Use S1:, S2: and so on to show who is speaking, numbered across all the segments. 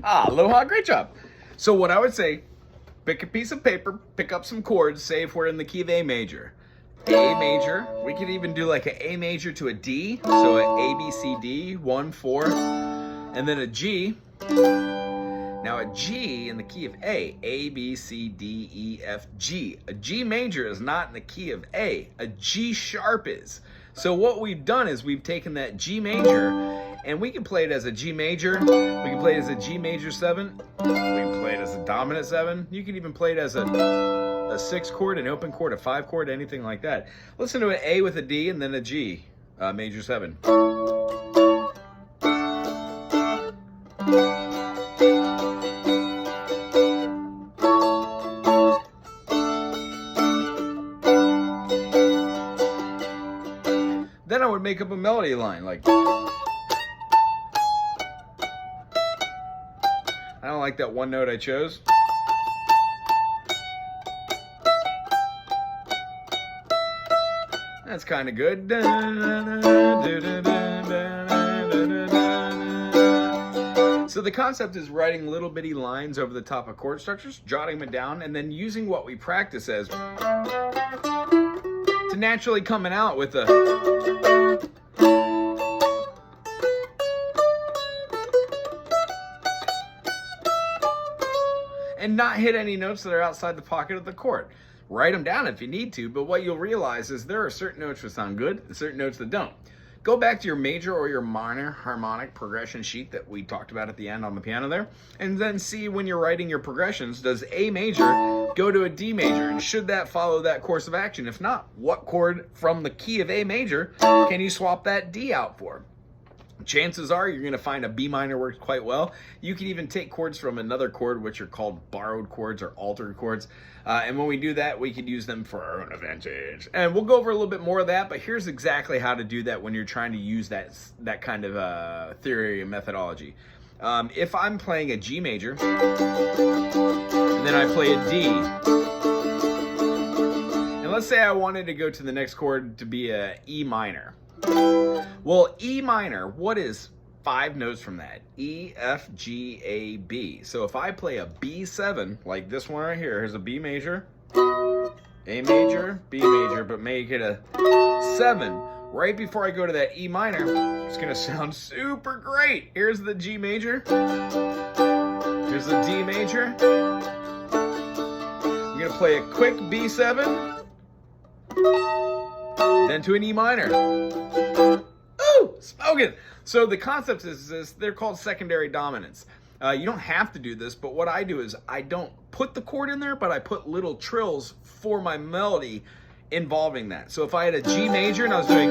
S1: Aloha, great job. So what I would say, pick a piece of paper, pick up some chords, say if we're in the key of A major. A major, we could even do like an A major to a D, so an A, B, C, D, 1, 4, and then a G. Now a G in the key of A, B, C, D, E, F, G. A G major is not in the key of A G sharp is. So what we've done is we've taken that G major and we can play it as a G major, we can play it as a G major 7, we can play it as a dominant 7, you can even play it as a 6 chord, an open chord, a 5 chord, anything like that. Listen to an A with a D and then a G major 7. Then I would make up a melody line like, I don't like that one note I chose. That's kind of good. So the concept is writing little bitty lines over the top of chord structures, jotting them down, and then using what we practice as to naturally coming out with a and not hit any notes that are outside the pocket of the chord. Write them down if you need to, but what you'll realize is there are certain notes that sound good and certain notes that don't. Go back to your major or your minor harmonic progression sheet that we talked about at the end on the piano there, and then see when you're writing your progressions, does A major go to a D major, and should that follow that course of action? If not, what chord from the key of A major can you swap that D out for? Chances are you're going to find a B minor works quite well. You can even take chords from another chord, which are called borrowed chords or altered chords. And when we do that, we could use them for our own advantage. And we'll go over a little bit more of that, but here's exactly how to do that when you're trying to use that kind of theory and methodology. If I'm playing a G major, and then I play a D, and let's say I wanted to go to the next chord to be a E minor. Well, E minor, what is 5 notes from that? E, F, G, A, B. So if I play a B7, like this one right here, here's a B major, A major, B major, but make it a 7. Right before I go to that E minor, it's gonna sound super great. Here's the G major, here's the D major. I'm gonna play a quick B7, then to an E minor. Ooh, smoking. So the concept is this, they're called secondary dominants. You don't have to do this, but what I do is I don't put the chord in there, but I put little trills for my melody involving that. So if I had a G major and I was doing,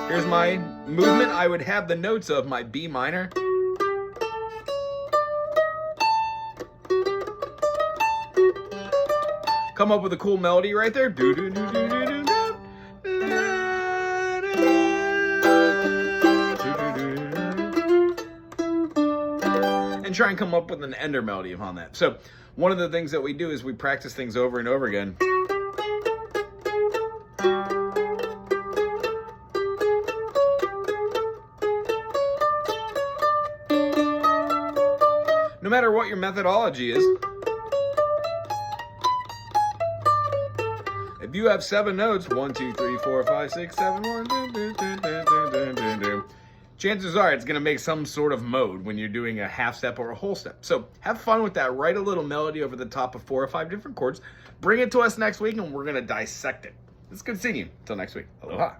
S1: here's my movement, I would have the notes of my B minor, come up with a cool melody right there. Do, do, do, do, do, do, do. And try and come up with an ender melody on that. So one of the things that we do is we practice things over and over again. No matter what your methodology is, if you have 7 notes, 1, 2, 3, 4, 5, 6, 7, 1, chances are it's going to make some sort of mode when you're doing a half step or a whole step. So have fun with that. Write a little melody over the top of 4 or 5 different chords. Bring it to us next week and we're going to dissect it. It's good seeing you. Until next week. Aloha.